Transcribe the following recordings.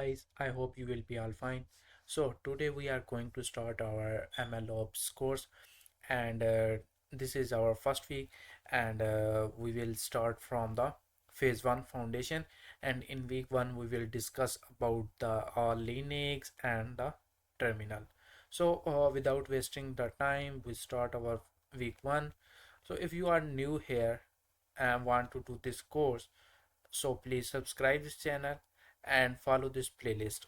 Guys, I hope you will be all fine. So today we are going to start our ML Ops course, and this is our first week, and we will start from the phase 1 foundation, and in week 1 we will discuss about the Linux and the terminal. So without wasting the time, we start our week 1. So if you are new here and want to do this course, so please subscribe this channel and follow this playlist.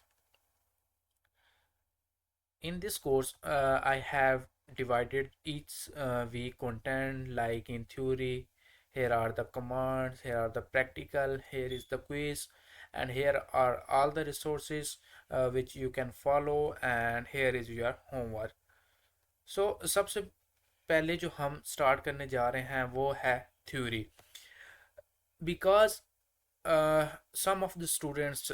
In this course, I have divided each week content like in theory. Here are the commands, here are the practical, here is the quiz, and here are all the resources which you can follow, and here is your homework. So सबसे पहले जो हम start करने जा रहे हैं वो है theory, because some of the students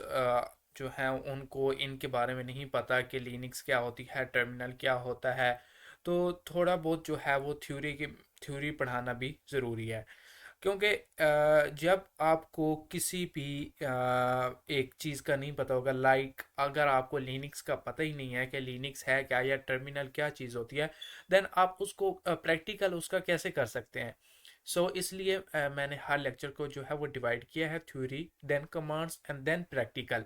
जो हैं उनको इनके बारे में नहीं पता कि लिनक्स क्या होती है, टर्मिनल क्या होता है। तो थोड़ा बहुत जो है वो थ्योरी पढ़ाना भी ज़रूरी है, क्योंकि जब आपको किसी भी एक चीज़ का नहीं पता होगा, लाइक अगर आपको लिनक्स का पता ही नहीं है कि लिनक्स है क्या या टर्मिनल क्या चीज़ होती है, देन आप उसको प्रैक्टिकल उसका कैसे कर सकते हैं। इसलिए मैंने हर लेक्चर को जो है वो डिवाइड किया है, theory, then commands and then practical.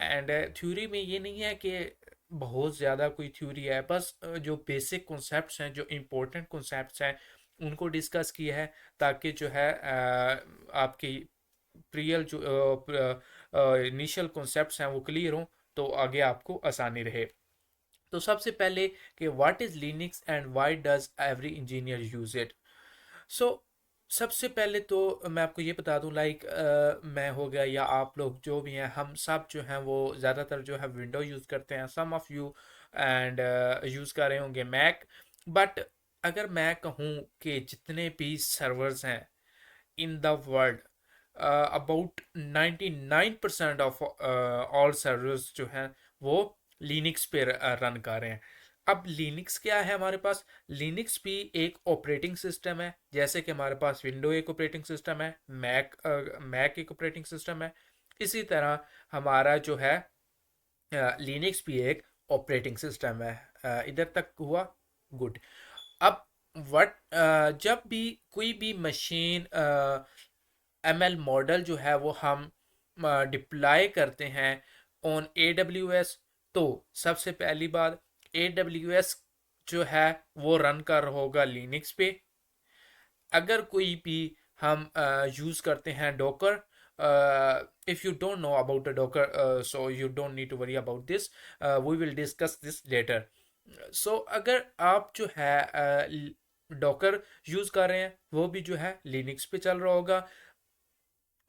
And theory में ये नहीं है कि बहुत ज़्यादा कोई थ्योरी है, बस जो बेसिक कॉन्सेप्ट्स हैं, जो इम्पोर्टेंट कॉन्सेप्ट्स हैं, उनको डिस्कस किया है, ताकि जो है आपकी प्रियल जो इनिशियल कॉन्सेप्ट्स हैं वो क्लियर हों, तो आगे आपको आसानी रहे। तो सबसे पहले कि what is Linux and why does every engineer use it. So सबसे पहले तो मैं आपको ये बता दूं, लाइक मैं हो गया या आप लोग जो भी हैं, हम सब जो हैं वो ज़्यादातर जो है विंडो यूज़ करते हैं, सम ऑफ यू एंड यूज़ कर रहे होंगे मैक। बट अगर मैं कहूँ कि जितने भी सर्वर्स हैं in the world, about 99% of all servers जो हैं वो लिनक्स पे रन कर रहे हैं। अब लिनक्स क्या है हमारे पास? लिनक्स भी एक ऑपरेटिंग सिस्टम है, जैसे कि हमारे पास विंडो एक ऑपरेटिंग सिस्टम है, मैक एक ऑपरेटिंग सिस्टम है। इसी तरह हमारा जो है लिनक्स भी एक ऑपरेटिंग सिस्टम है। इधर तक हुआ गुड। अब वट जब भी कोई भी मशीन एमएल मॉडल जो है वो हम डिप्लॉय करते हैं ऑन ए डब्ल्यू एस, तो सबसे पहली बात, ए डब्ल्यू एस जो है वो रन कर रहा होगा लिनक्स पे। अगर कोई भी हम यूज़ करते हैं docker, if you don't know about the docker, so you don't need to worry about this, we will discuss this later. अगर आप जो है डॉकर यूज़ कर रहे हैं, वो भी जो है लिनक्स पे चल रहा होगा।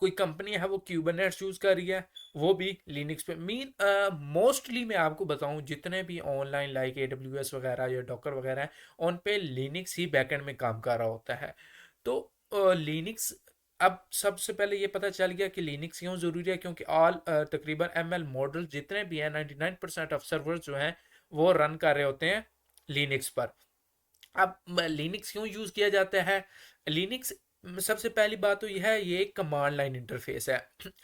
कोई कंपनी है वो क्यूबरनेट्स यूज़ कर रही है, वो भी लिनक्स पे। मीन मोस्टली मैं आपको बताऊं, जितने भी online like A W S वगैरह या डॉकर वगैरह हैं, उन पे लिनक्स ही बैकएंड में काम कर रहा होता है। तो लिनक्स, अब सबसे पहले ये पता चल गया कि लिनक्स क्यों ज़रूरी है, क्योंकि ऑल तकरीबन एम एल मॉडल जितने भी हैं, 99% ऑफ सर्वर्स जो हैं वो रन कर रहे होते हैं लिनक्स पर। अब लिनक्स क्यों यूज़ किया जाता है? लिनक्स, सबसे पहली बात तो यह है, ये एक कमांड लाइन इंटरफेस है।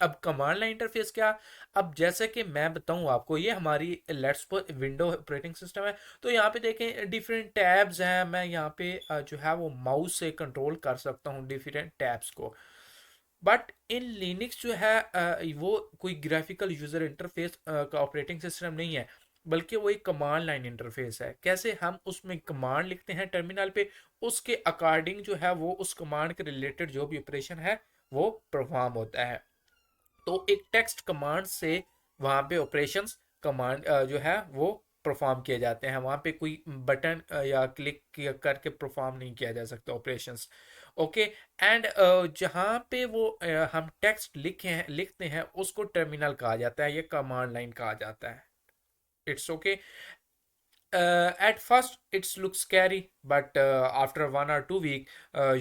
अब कमांड लाइन इंटरफेस क्या? अब जैसे कि मैं बताऊं आपको, ये हमारी लेट्स विंडो ऑपरेटिंग सिस्टम है। तो यहाँ पे देखें डिफरेंट टैब्स हैं, मैं यहाँ पे जो है वो माउस से कंट्रोल कर सकता हूँ डिफरेंट टैब्स को। बट इन लिनक्स जो है वो कोई ग्राफिकल यूज़र इंटरफेस का ऑपरेटिंग सिस्टम नहीं है, बल्कि वो एक कमांड लाइन इंटरफेस है। कैसे? हम उसमें कमांड लिखते हैं टर्मिनल पे, उसके अकॉर्डिंग जो है वो उस कमांड के रिलेटेड जो भी ऑपरेशन है वो परफॉर्म होता है। तो एक टेक्स्ट कमांड से वहाँ पे ऑपरेशंस कमांड जो है वो परफॉर्म किए जाते हैं। वहाँ पे कोई बटन या क्लिक करके परफॉर्म नहीं किया जा सकता ऑपरेशंस। ओके। एंड जहाँ पे वो हम टेक्स्ट लिखते हैं उसको टर्मिनल कहा जाता है, ये कमांड लाइन कहा जाता है। It's okay. At first it's looks scary, but after 1 or 2 week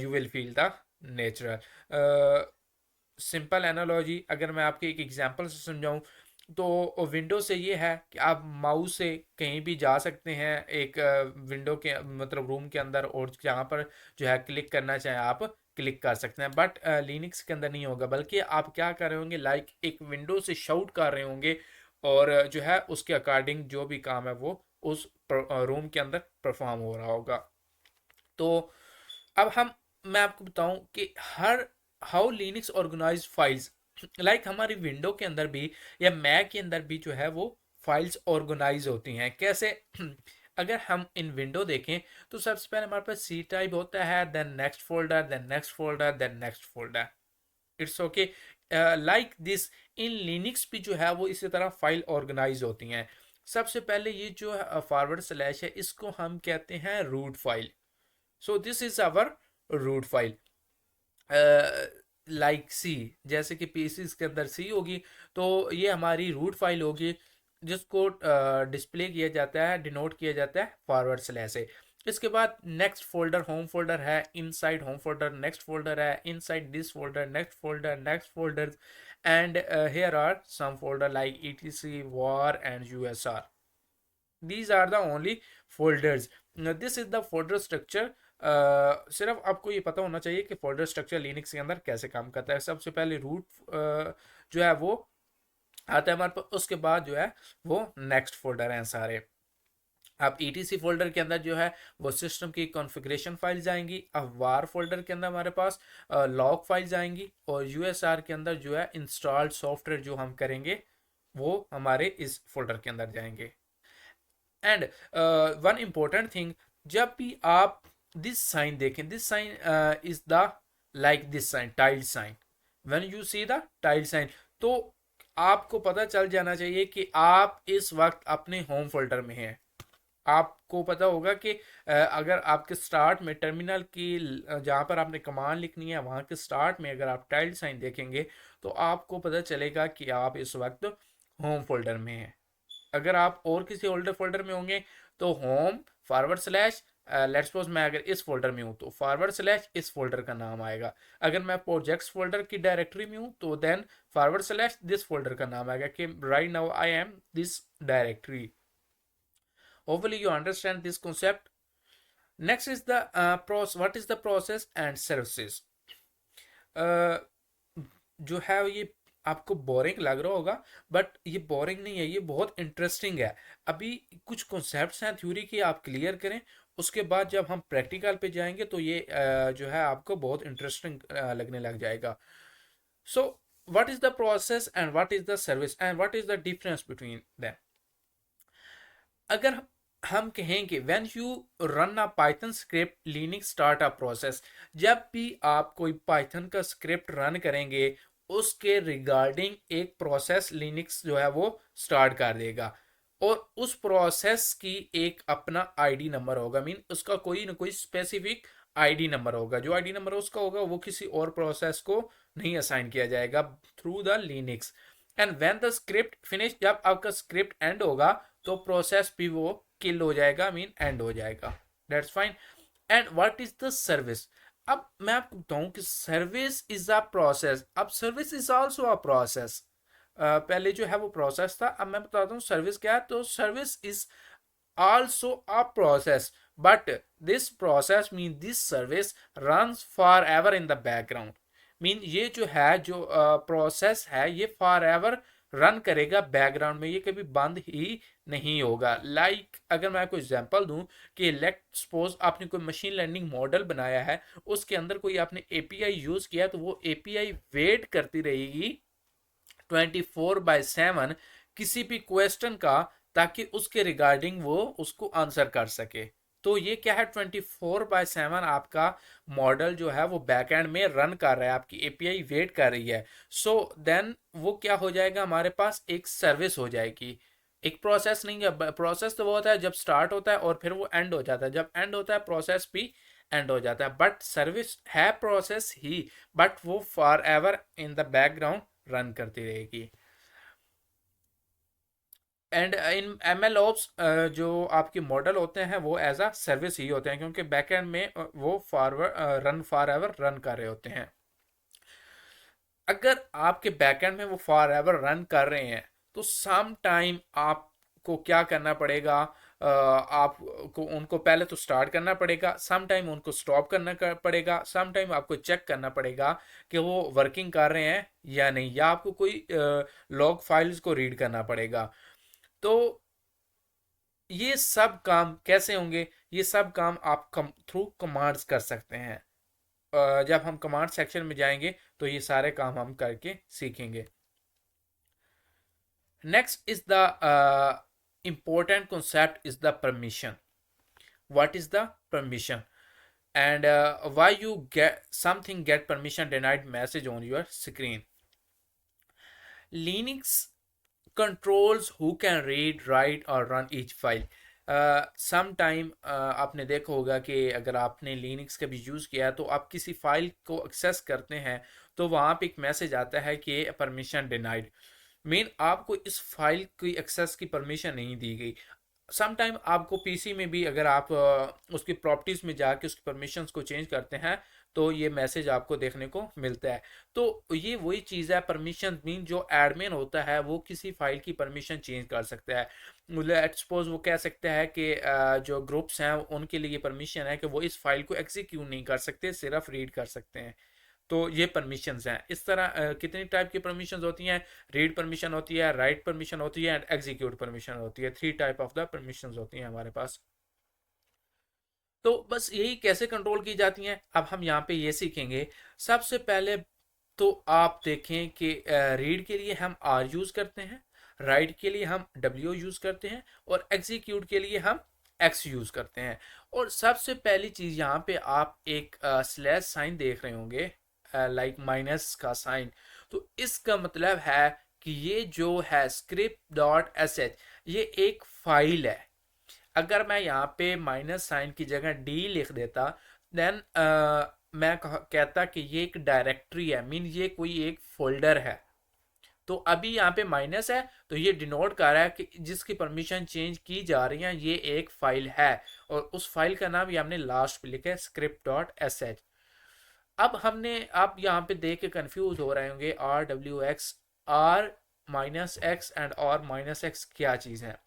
you will feel the natural. Simple analogy अगर मैं आपके एक एग्जांपल से समझाऊं, तो विंडो से ये है कि आप माउस से कहीं भी जा सकते हैं, एक विंडो के मतलब रूम के अंदर, और जहाँ पर जो है क्लिक करना चाहें आप क्लिक कर सकते हैं, बट लिनक्स के अंदर नहीं होगा, बल्कि आप क्या कर रहे होंगे, लाइक एक विंडो से शाउट कर रहे होंगे, और जो है उसके अकॉर्डिंग जो भी काम है वो उस रूम के अंदर परफॉर्म हो रहा होगा। तो अब हम मैं आपको बताऊं कि हर how Linux organize files, like हमारी विंडो के अंदर भी या मैक के अंदर भी जो है वो फाइल्स ऑर्गेनाइज होती हैं कैसे। अगर हम इन विंडो देखें तो सबसे पहले हमारे पास सी टाइप होता है, then next folder, then next folder, then next folder. It's okay, like this in Linux भी जो है वो इसी तरह फाइल ऑर्गेनाइज होती हैं। सबसे पहले ये जो फॉरवर्ड स्लैश है इसको हम कहते हैं root file. So this is our root file, like C, जैसे कि पीसी के अंदर सी होगी, तो ये हमारी रूट फाइल होगी जिसको डिस्प्ले किया जाता है, डिनोट किया जाता है फॉरवर्ड स्लैश से। इसके बाद नेक्स्ट फोल्डर होम फोल्डर है, inside home folder next folder है, inside this folder next folder, and here are some folder like etc war and usr। these are the only folders। this is the folder structure। सिर्फ आपको ये पता होना चाहिए कि folder structure Linux के अंदर कैसे काम करता है। सबसे पहले रूट जो है वो आता है हमारे पास, उसके बाद जो है वो नेक्स्ट फोल्डर हैं सारे। अब etc फोल्डर के अंदर जो है वो सिस्टम की कॉन्फ़िगरेशन फाइल्स आएंगी। अब वार फोल्डर के अंदर हमारे पास लॉग फाइल्स आएंगी, और यूएसआर के अंदर जो है इंस्टॉल्ड सॉफ्टवेयर जो हम करेंगे वो हमारे इस फोल्डर के अंदर जाएंगे। एंड वन इम्पोर्टेंट थिंग, जब भी आप दिस साइन देखें, this sign is the like this sign tilde sign, when you see the tilde sign, तो आपको पता चल जाना चाहिए कि आप इस वक्त अपने होम फोल्डर में हैं। आपको पता होगा कि अगर आपके स्टार्ट में टर्मिनल की जहाँ पर आपने कमांड लिखनी है वहाँ के स्टार्ट में अगर आप टाइल्ड साइन देखेंगे तो आपको पता चलेगा कि आप इस वक्त होम फोल्डर में हैं। अगर आप और किसी ओल्डर फोल्डर में होंगे तो home forward slash, let's suppose मैं अगर इस फोल्डर में हूँ तो फॉरवर्ड स्लैश इस फोल्डर का नाम आएगा। अगर मैं प्रोजेक्ट्स फोल्डर की डायरेक्टरी में हूँ तो then forward slash this folder का नाम आएगा कि right now I am this directory. Hopefully you understand this concept. Next is the what is the process and services. जो है ये आपको बोरिंग लग रहा होगा, बट ये बोरिंग नहीं है, ये बहुत इंटरेस्टिंग है। अभी कुछ कॉन्सेप्ट्स हैं थ्योरी के आप क्लियर करें, उसके बाद जब हम प्रैक्टिकल पे जाएंगे तो ये जो है आपको बहुत इंटरेस्टिंग लगने लग जाएगा। So what is the process and what is the service and what is the difference between them. अगर हम कहें कि when you run a Python script Linux start a process, जब भी आप कोई पाइथन का स्क्रिप्ट रन करेंगे उसके रिगार्डिंग एक प्रोसेस लिनक्स जो है वो स्टार्ट कर देगा, और उस प्रोसेस की एक अपना आईडी नंबर होगा, मीन उसका कोई ना कोई स्पेसिफिक आईडी नंबर होगा। जो आईडी नंबर उसका होगा वो किसी और प्रोसेस को नहीं असाइन किया जाएगा through the Linux. And when the script finish, जब आपका स्क्रिप्ट एंड होगा तो प्रोसेस भी वो किल हो जाएगा, मीन एंड हो जाएगा। That's fine. And what is the service. अब मैं आपको बताऊं कि सर्विस इज अ प्रोसेस। अब service is also a process. पहले जो है वो प्रोसेस था, अब मैं बताता हूँ सर्विस क्या है। तो service is also a process, but this process mean this service runs for ever in the background. Mean ये जो है जो प्रोसेस है ये फॉर एवर रन करेगा बैकग्राउंड में, ये कभी बंद ही नहीं होगा। लाइक अगर मैं कोई एग्जांपल दूं कि लेट सपोज आपने कोई मशीन लर्निंग मॉडल बनाया है, उसके अंदर कोई आपने एपीआई यूज किया, तो वो एपीआई वेट करती रहेगी 24/7 किसी भी क्वेश्चन का, ताकि उसके रिगार्डिंग वो उसको आंसर कर सके। तो ये क्या है, 24/7 आपका मॉडल जो है वो बैकएंड में रन कर रहा है, आपकी एपीआई वेट कर रही है। सो देन वो क्या हो जाएगा, हमारे पास एक सर्विस हो जाएगी, एक प्रोसेस नहीं है। प्रोसेस तो वो होता है जब स्टार्ट होता है और फिर वो एंड हो जाता है, जब एंड होता है प्रोसेस भी एंड हो जाता है। बट सर्विस है प्रोसेस ही, बट वो for ever in the background run करती रहेगी। And in M L ops जो आपके मॉडल होते हैं वो एज अ सर्विस ही होते हैं, क्योंकि बैकएंड में वो forward run for ever run कर रहे होते हैं। अगर आपके बैकएंड में वो फॉर एवर रन कर रहे हैं तो सम टाइम आप आपको क्या करना पड़ेगा, आपको उनको पहले तो स्टार्ट करना पड़ेगा, सम टाइम उनको स्टॉप करना पड़ेगा, सम टाइम आपको चेक करना पड़ेगा कि वो वर्किंग कर रहे हैं या नहीं, या आपको कोई लॉग फाइल्स को रीड करना पड़ेगा। तो ये सब काम कैसे होंगे? ये सब काम आप थ्रू कमांड्स कर सकते हैं। जब हम कमांड सेक्शन में जाएंगे तो ये सारे काम हम करके सीखेंगे। Next is the important concept is the permission. What is the permission, and why you get something get permission denied message on your screen? Linux controls who can read, write or run each file. Some time आपने देखा होगा कि अगर आपने Linux का भी use किया है तो आप किसी फाइल को एक्सेस करते हैं तो वहाँ पे एक मैसेज आता है कि परमिशन डिनाइड, मीन आपको इस फाइल की एक्सेस की परमिशन नहीं दी गई। सम टाइम आपको पीसी में भी अगर आप उसकी प्रॉपर्टीज़ में जाके उसकी परमिशंस को चेंज करते हैं तो ये मैसेज आपको देखने को मिलता है। तो ये वही चीज़ है, परमिशन मीन जो एडमिन होता है वो किसी फाइल की परमिशन चेंज कर सकता है। लेट्स सपोज वो कह सकता है कि जो ग्रुप्स हैं उनके लिए परमिशन है कि वो इस फाइल को एग्जीक्यूट नहीं कर सकते, सिर्फ रीड कर सकते हैं। तो ये परमिशंस हैं। इस तरह कितनी टाइप की परमिशंस होती हैं? रीड परमिशन होती है, राइट परमिशन होती है एंड एग्जीक्यूट परमिशन होती है। 3 टाइप ऑफ द परमिशंस होती हैं हमारे पास। तो बस यही कैसे कंट्रोल की जाती हैं अब हम यहाँ पे ये सीखेंगे। सबसे पहले तो आप देखें कि रीड के लिए हम आर यूज़ करते हैं, राइट के लिए हम डब्ल्यू यूज़ करते हैं और एग्जीक्यूट के लिए हम एक्स यूज़ करते हैं। और सबसे पहली चीज़ यहाँ पे आप एक स्लैश साइन देख रहे होंगे, लाइक माइनस का साइन। तो इसका मतलब है कि ये जो है स्क्रिप्ट डॉट एस एच ये एक फाइल है। अगर मैं यहाँ पे माइनस साइन की जगह डी लिख देता देन मैं कहता कि ये एक डायरेक्टरी है, मीन ये कोई एक फोल्डर है। तो अभी यहाँ पे माइनस है तो ये डिनोट कर रहा है कि जिसकी परमिशन चेंज की जा रही है ये एक फाइल है, और उस फाइल का नाम ये हमने लास्ट पे लिखा है स्क्रिप्ट डॉट एस एच। अब हमने आप यहाँ पे देख के कंफ्यूज हो रहे होंगे R W X, R minus X and R minus X क्या चीज़ है।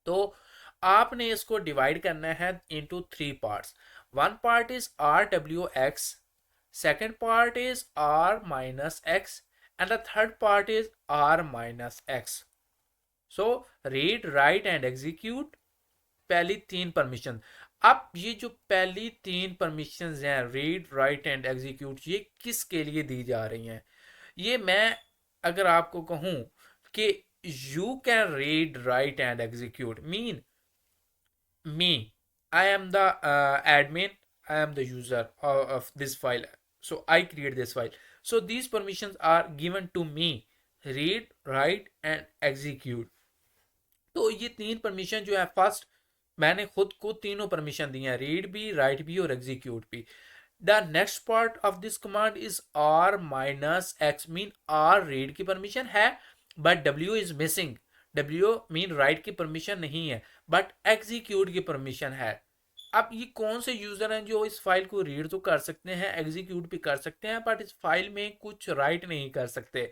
तो आपने इसको डिवाइड करना है into 3 parts. One part is R W X, second part is R minus X and the third part is R minus X. So read, write and execute पहली 3 permission. अब ये जो पहली 3 परमिशन हैं रीड, राइट एंड एग्जीक्यूट, ये किसके लिए दी जा रही हैं? ये मैं अगर आपको कहूं कि you can read, write and execute mean me, I am the admin, I am the user of this file, so I create this file. So these permissions are given to me, read, write and execute. तो ये 3 permission जो है, first मैंने खुद को तीनों permission दी हैं, read भी, राइट भी और एग्जीक्यूट भी। The next part of this command is R minus X, mean R read की परमिशन है but W is missing. W mean write की परमिशन नहीं है बट एग्जीक्यूट की परमिशन है। अब ये कौन से यूजर हैं जो इस फाइल को रीड तो कर सकते हैं, एग्जीक्यूट भी कर सकते हैं, बट इस फाइल में कुछ राइट नहीं कर सकते?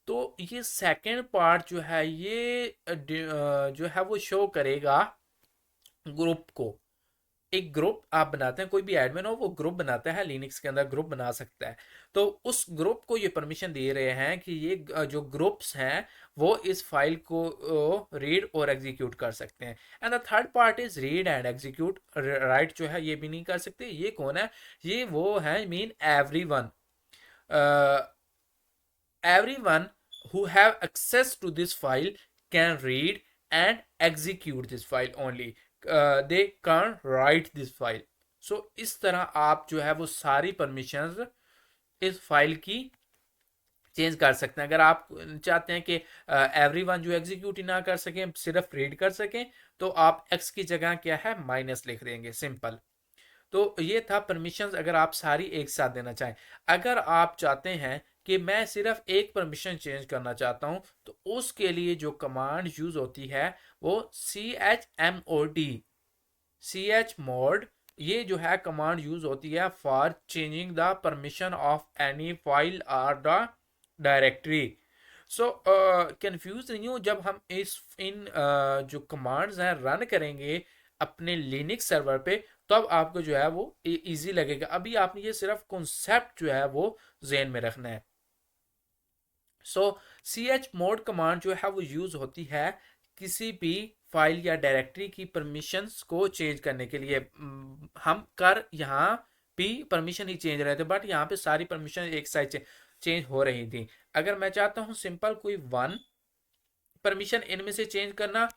तो ये सेकंड पार्ट जो है ये जो है वो शो करेगा ग्रुप को। एक ग्रुप आप बनाते हैं, कोई भी एडमिन हो वो ग्रुप बनाता है, लिनक्स के अंदर ग्रुप बना सकता है। तो उस ग्रुप को ये परमिशन दे रहे हैं कि ये जो ग्रुप्स हैं वो इस फाइल को रीड और एग्जीक्यूट कर सकते हैं। And the third part is read and execute, right जो है ये भी नहीं कर सकते। ये कौन है? ये वो है mean everyone, everyone who have access to this file can read and execute this file only, they can't write this file. So इस तरह आप जो है वो सारी परमिशंस इस फाइल की चेंज कर सकते हैं। अगर आप चाहते हैं कि एवरीवन जो एग्जीक्यूट ही ना कर सकें, सिर्फ रीड कर सकें, तो आप एक्स की जगह क्या है माइनस लिख देंगे, सिंपल। तो ये था परमिशंस अगर आप सारी एक साथ देना चाहें। अगर आप चाहते हैं कि मैं सिर्फ एक परमिशन चेंज करना चाहता हूं तो उसके लिए जो कमांड यूज होती है वो chmod ये जो है कमांड यूज होती है for changing the permission of any file और द डायरेक्टरी। सो कंफ्यूज नहीं हो जब हम इन जो कमांड्स हैं रन करेंगे अपने लिनक्स सर्वर पे, तो अब आपको जो है वो इजी लगेगा। अभी आपने ये सिर्फ कॉन्सेप्ट जो है वो जेन में रखना है। सो सी एच मोड कमांड जो है वो यूज होती है किसी भी फाइल या डायरेक्टरी की परमिशंस को चेंज करने के लिए। हम कर यहाँ भी परमिशन ही चेंज रहे थे, बट यहाँ पे सारी परमिशन एक साइड चेंज हो रही थी। अगर मैं चाहता हूँ सिंपल कोई वन परमिशन इनमें से चेंज करना,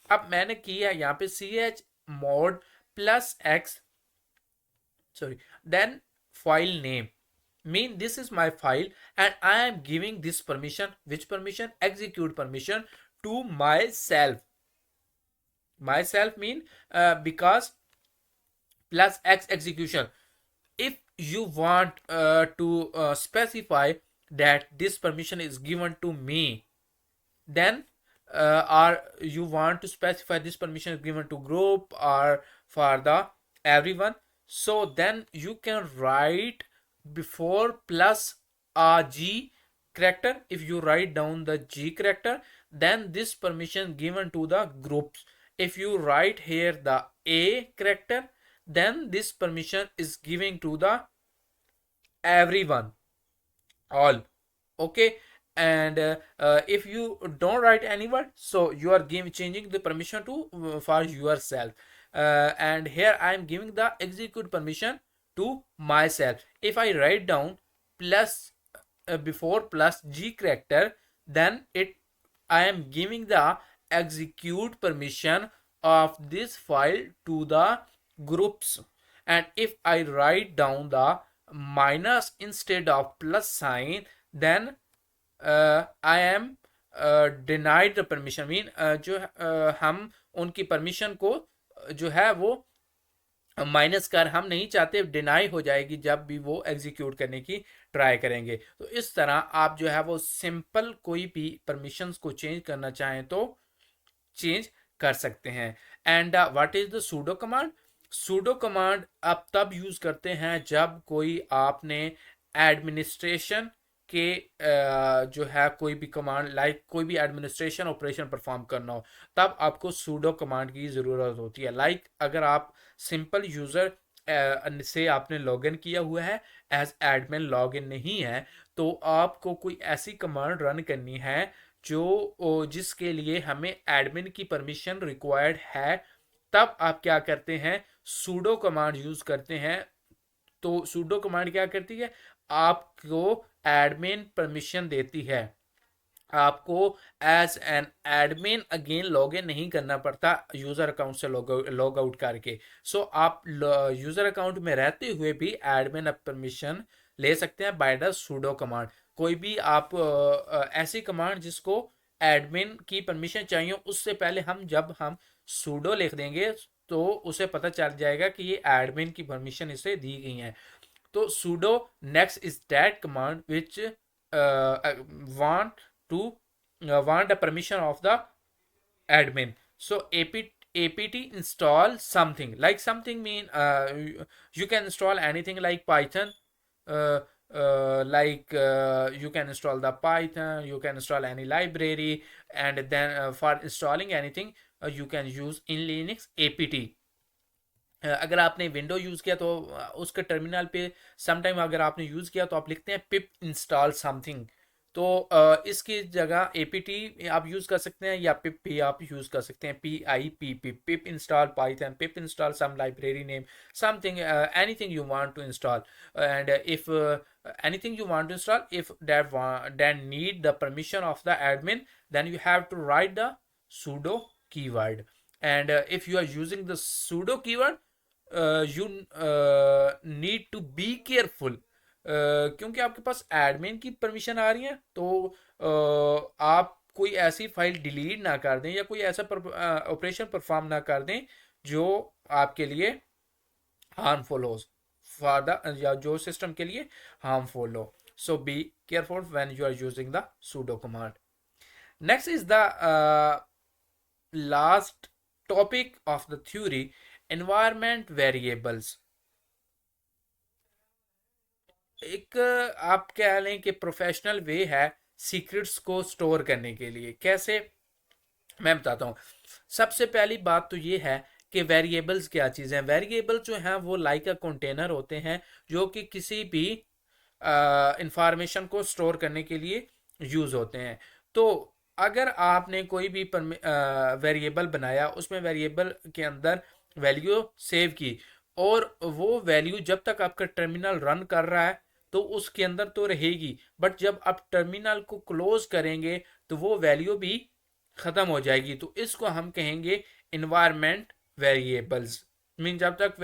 अब मैंने किया यहाँ पे C H mod plus X, sorry, then file name mean this is my file and I am giving this permission, which permission? Execute permission to myself. Myself mean because plus x execution. If you want to specify that this permission is given to me, then or you want to specify this permission is given to group or for the everyone, so then you can write before plus a g character. If you write down the g character, then this permission given to the groups. If you write here the a character, then this permission is giving to the everyone, all. Okay. And if you don't write any word, so you are changing the permission to for yourself. And here I am giving the execute permission to myself. If I write down plus before plus g character, then it I am giving the execute permission of this file to the groups. And if I write down the minus instead of plus sign, then I am denied the permission mean जो हम उनकी permission को जो है वो minus कर हम नहीं चाहते, डिनाई हो जाएगी जब भी वो एग्जीक्यूट करने की ट्राई करेंगे। तो इस तरह आप जो है वो सिंपल कोई भी परमिशंस को चेंज करना चाहें तो चेंज कर सकते हैं। And what is the sudo command? Sudo command आप तब यूज करते हैं जब कोई आपने एडमिनिस्ट्रेशन के जो है कोई भी कमांड लाइक कोई भी एडमिनिस्ट्रेशन ऑपरेशन परफॉर्म करना हो, तब आपको सूडो कमांड की ज़रूरत होती है। लाइक अगर आप सिंपल यूज़र से आपने लॉगिन किया हुआ है, एज एडमिन लॉगिन नहीं है, तो आपको कोई ऐसी कमांड रन करनी है जो जिसके लिए हमें एडमिन की परमिशन रिक्वायर्ड है, तब आप क्या करते हैं? सूडो कमांड यूज करते हैं। तो सूडो कमांड क्या करती है? आपको एडमिन परमिशन देती है। आपको as an admin again log in नहीं करना पड़ता यूजर अकाउंट से लॉग आउट करके। सो आप यूजर अकाउंट में रहते हुए भी एडमिन परमिशन ले सकते हैं बाय द सूडो कमांड। कोई भी आप ऐसी कमांड जिसको एडमिन की परमिशन चाहिए, उससे पहले जब हम सूडो लिख देंगे तो उसे पता चल जाएगा कि ये एडमिन की परमिशन इसे दी गई है। तो sudo next is that command which want the permission of the admin. So apt install something, like something mean you can install anything like Python, uh, you can install the Python, you can install any library, and then for installing anything you can use in Linux apt। अगर आपने window use किया तो उसके terminal पे sometime अगर आपने use किया तो आप लिखते हैं पिप इंस्टॉल समथिंग, तो इसकी जगह एपीटी आप यूज़ कर सकते हैं या पिप भी आप यूज़ कर सकते हैं, PIPP, pip install Python, pip install some library name, something anything you want to install. And if anything you want to install, if that need the permission of the admin, then you have to write the sudo keyword। and if you are using the sudo keyword, you need to be careful, क्योंकि आपके पास admin की permission आ रही है, तो आप कोई ऐसी file delete ना कर दें या कोई ऐसा ऑपरेशन परफॉर्म ना कर दें जो आपके लिए हार्मफुल हो फॉर द या जो सिस्टम के लिए हार्मफुल हो। So be careful when you are using the sudo command. Next is the last topic of the theory, environment variables. एक आप कह लें कि प्रोफेशनल वे है सीक्रेट्स को स्टोर करने के लिए। कैसे, मैं बताता हूँ। सबसे पहली बात तो ये है कि वेरिएबल्स क्या चीज़ है। वेरिएबल जो हैं वो लाइक अ कंटेनर होते हैं जो कि किसी भी इंफॉर्मेशन को स्टोर करने के लिए यूज़ होते हैं। तो अगर आपने कोई भी वेरिएबल बनाया, उसमें वेरिएबल के अंदर वैल्यू सेव की, और वो वैल्यू जब तक आपका टर्मिनल रन कर रहा है तो उसके अंदर तो रहेगी, बट जब आप टर्मिनल को क्लोज करेंगे तो वो वैल्यू भी ख़त्म हो जाएगी। तो इसको हम कहेंगे इन्वायरमेंट वेरिएबल्स। मीन जब तक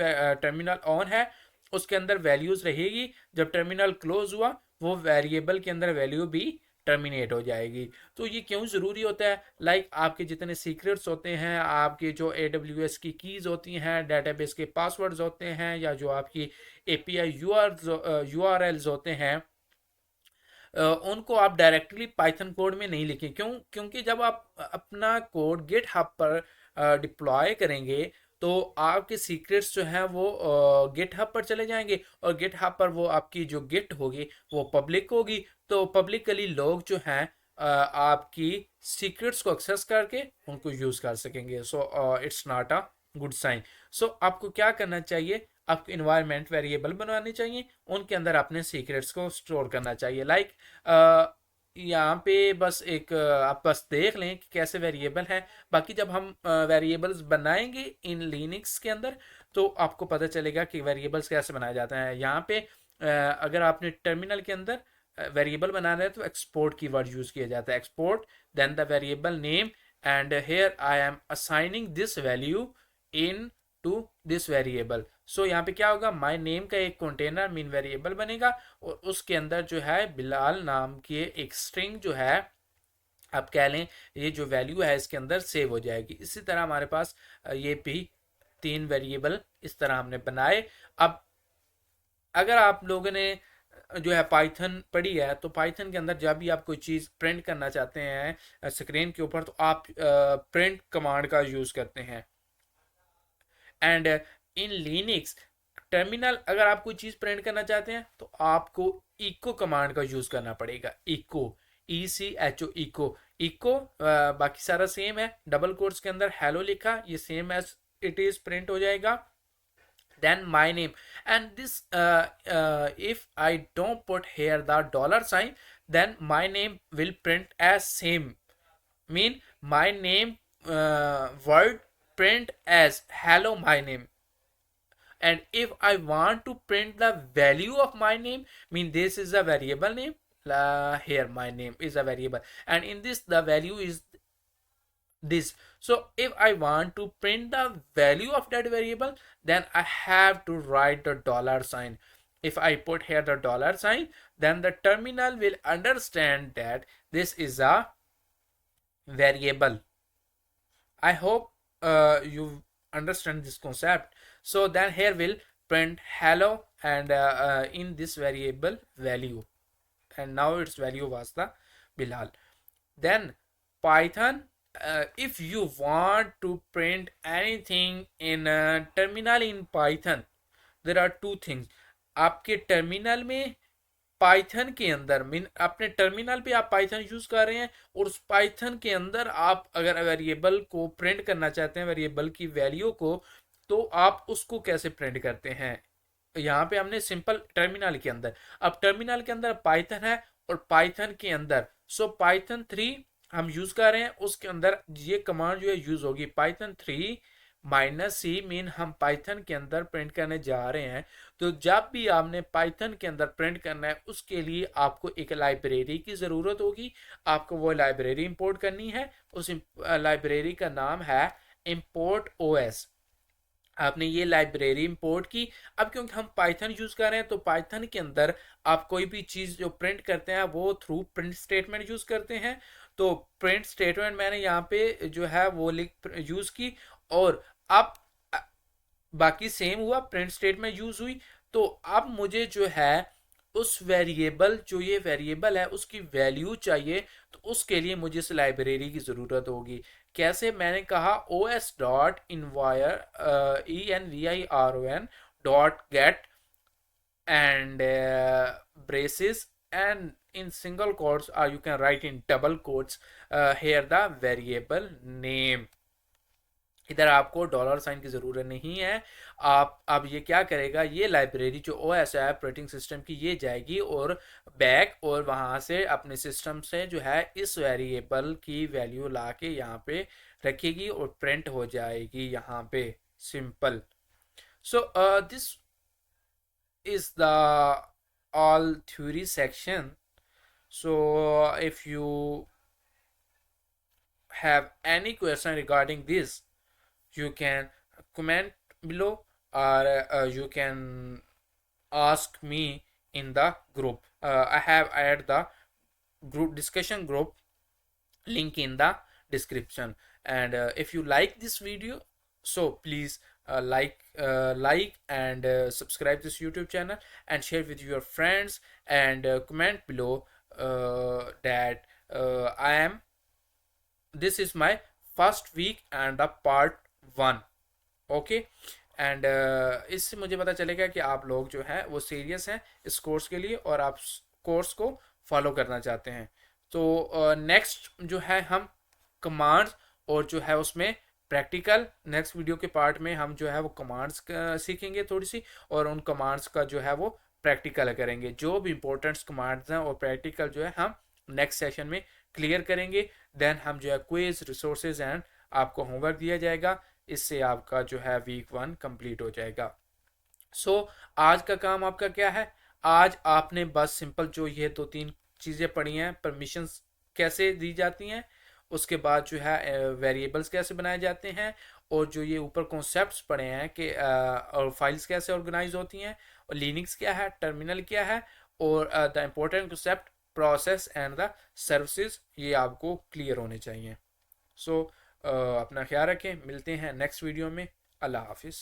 टर्मिनल ऑन है उसके अंदर वैल्यूज रहेगी, जब टर्मिनल क्लोज हुआ वो वेरिएबल के अंदर वैल्यू भी टर्मिनेट हो जाएगी। तो ये क्यों ज़रूरी होता है? लाइक आपके जितने सीक्रेट्स होते हैं, आपके जो AWS की कीज़ होती हैं, डेटाबेस के पासवर्ड्स होते हैं, या जो आपकी API URLs होते हैं, उनको आप डायरेक्टली पाइथन कोड में नहीं लिखें। क्यों? क्योंकि जब आप अपना कोड गिट हब पर डिप्लॉय करेंगे तो आपके सीक्रेट्स जो हैं वो गिट हब पर चले जाएंगे, और गिट हब पर वो आपकी जो गिट होगी वो पब्लिक होगी। तो पब्लिकली लोग जो हैं आपकी सीक्रेट्स को एक्सेस करके उनको यूज़ कर सकेंगे। So it's not a good sign. So आपको क्या करना चाहिए? आपको इन्वायरमेंट वेरिएबल बनवाने चाहिए, उनके अंदर अपने सीक्रेट्स को स्टोर करना चाहिए। लाइक यहाँ पे बस एक आप बस देख लें कि कैसे वेरिएबल है। बाकी जब हम वेरिएबल्स बनाएंगे इन लिनक्स के अंदर तो आपको पता चलेगा कि वेरिएबल्स कैसे बनाए जाते हैं। यहाँ पे अगर आपने टर्मिनल के अंदर वेरिएबल बनाना है तो एक्सपोर्ट की वर्ड यूज़ किया जाता है। Export then the variable name, and here I am assigning this value into this variable. So यहाँ पे क्या होगा, माई नेम का एक कंटेनर मीन वेरिएबल बनेगा, और उसके अंदर जो है बिलाल नाम की एक स्ट्रिंग जो है, आप कह लें ये जो वैल्यू है इसके अंदर सेव हो जाएगी। इसी तरह हमारे पास ये भी 3 वेरिएबल इस तरह हमने बनाए। अब अगर आप लोगों ने जो है पाइथन पढ़ी है तो पाइथन के अंदर जब भी आप कोई चीज़ प्रिंट करना चाहते हैं स्क्रीन के ऊपर तो आप प्रिंट कमांड का यूज़ करते हैं। एंड इन लिनक्स टर्मिनल अगर आप कोई चीज़ प्रिंट करना चाहते हैं तो आपको इको कमांड का यूज़ करना पड़ेगा। Eco, ECHO, eco. इको बाकी सारा सेम है, डबल कोट्स के अंदर हेलो लिखा, ये same as it is print हो जाएगा। then my name, and this if I don't put here the dollar sign, then my name will print as same, mean my name word print as hello my name. And if I want to print the value of my name, mean this is a variable name, here my name is a variable, and in this the value is this. So if I want to print the value of that variable, then I have to write the dollar sign. If I put here the dollar sign, then the terminal will understand that this is a variable. I hope you understand this concept. So then here will print hello, and in this variable value, and now its value was the Bilal. Then Python, if you want to print anything in terminal in Python, there are two things. आपके terminal में Python के अंदर mean अपने terminal पे आप Python use कर रहे हैं, और उस पाइथन के अंदर आप अगर वेरिएबल को प्रिंट करना चाहते हैं, वेरिएबल की वैल्यू को, तो आप उसको कैसे प्रिंट करते हैं। यहाँ पे हमने सिंपल टर्मिनल के अंदर, अब टर्मिनल के अंदर पाइथन है और पाइथन के अंदर सो पाइथन 3 हम यूज कर रहे हैं, उसके अंदर ये कमांड जो है यूज होगी पाइथन 3 -C, मीन हम पाइथन के अंदर प्रिंट करने जा रहे हैं। तो जब भी आपने पाइथन के अंदर प्रिंट करना है उसके लिए आपको एक लाइब्रेरी की ज़रूरत होगी। आपको वो लाइब्रेरी इंपोर्ट करनी है, उस लाइब्रेरी का नाम है import OS। आपने ये लाइब्रेरी इंपोर्ट की। अब क्योंकि हम पाइथन यूज़ कर रहे हैं तो पाइथन के अंदर आप कोई भी चीज़ जो प्रिंट करते हैं वो थ्रू प्रिंट स्टेटमेंट यूज़ करते हैं। तो प्रिंट स्टेटमेंट मैंने यहाँ पे जो है वो लिख यूज़ की, और अब बाकी सेम हुआ, प्रिंट स्टेटमेंट यूज़ हुई। तो अब मुझे जो है उस वेरिएबल, जो ये वेरिएबल है उसकी वैल्यू चाहिए, तो उसके लिए मुझे इस लाइब्रेरी की ज़रूरत होगी। कैसे? मैंने कहा os dot environ ENVIRON dot get and braces and in single quotes, or you can write in double quotes, here the variable name. इधर आपको डॉलर साइन की ज़रूरत नहीं है। आप अब ये क्या करेगा, ये लाइब्रेरी जो ओएस है ऑपरेटिंग सिस्टम की, ये जाएगी और बैक, और वहाँ से अपने सिस्टम से जो है इस वेरिएबल की वैल्यू ला के यहाँ पे रखेगी और प्रिंट हो जाएगी यहाँ पे। Simple. So this is the all theory section. So if you have any question regarding this, you can comment below, or you can ask me in the group. I have added the group discussion group link in the description. And if you like this video, so please like and subscribe this YouTube channel, and share with your friends, and comment below that I am this is my first week and the part 1. Okay. And इससे मुझे पता चलेगा कि आप लोग जो है वो सीरियस हैं इस कोर्स के लिए, और आप कोर्स को फॉलो करना चाहते हैं। तो नेक्स्ट जो है हम कमांड्स, और जो है उसमें प्रैक्टिकल, नेक्स्ट वीडियो के पार्ट में हम जो है वो कमांड्स सीखेंगे थोड़ी सी, और उन कमांड्स का जो है वो प्रैक्टिकल करेंगे। जो भी इंपॉर्टेंट कमांड्स हैं और प्रैक्टिकल जो है हम नेक्स्ट सेशन में क्लियर करेंगे। देन हम जो है क्विज, रिसोर्सेज एंड आपको होमवर्क दिया जाएगा। इससे आपका जो है वीक 1 कंप्लीट हो जाएगा। सो आज का काम आपका क्या है? आज आपने बस सिंपल जो ये 2-3 चीज़ें पढ़ी हैं, परमिशंस कैसे दी जाती हैं, उसके बाद जो है वेरिएबल्स कैसे बनाए जाते हैं, और जो ये ऊपर कॉन्सेप्ट्स पढ़े हैं कि और फाइल्स कैसे ऑर्गेनाइज होती हैं, और लिनक्स क्या है, टर्मिनल क्या है, और the important concept process and the services, ये आपको क्लियर होने चाहिए। सो अपना ख्याल रखें, मिलते हैं नेक्स्ट वीडियो में। अल्लाह हाफिज़।